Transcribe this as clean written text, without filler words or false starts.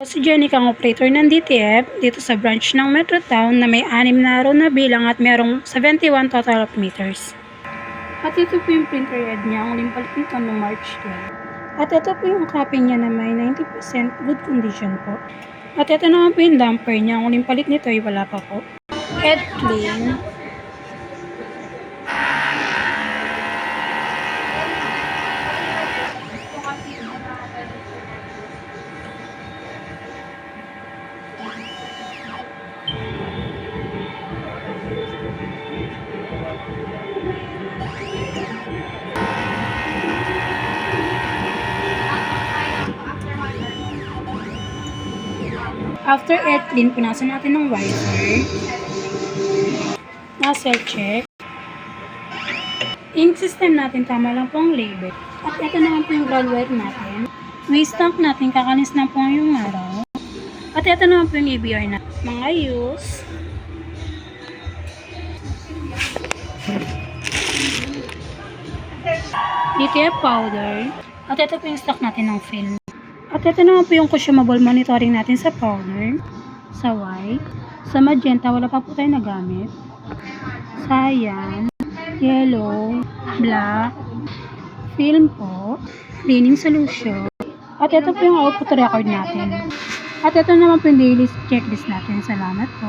Si Jenny kang operator ng DTF dito sa branch ng Metrotown na may 6 na row na bilang at mayroong 71 total of meters. At ito po yung printer head niya, ang huling palit nito noong March 12. At ito po yung copy niya na may 90% good condition po. At ito naman po yung damper niya, ang huling palit nito ay wala pa po. Head clean. After air clean, punasan natin ng wiper. Nozzle check. Ink system natin, tama lang po ang label. At ito naman po yung ground wire natin. Waste tank natin, kakalis na po yung araw. At ito naman po yung ABR natin. Mga use. DTF powder. At ito po yung stock natin ng film. At ito naman po yung consumable monitoring natin sa powder, sa white, sa magenta, wala pa po tayo nagamit, cyan, yellow, black, film po, cleaning solution, at ito po yung output record natin. At ito naman po yung daily checklist natin. Salamat po.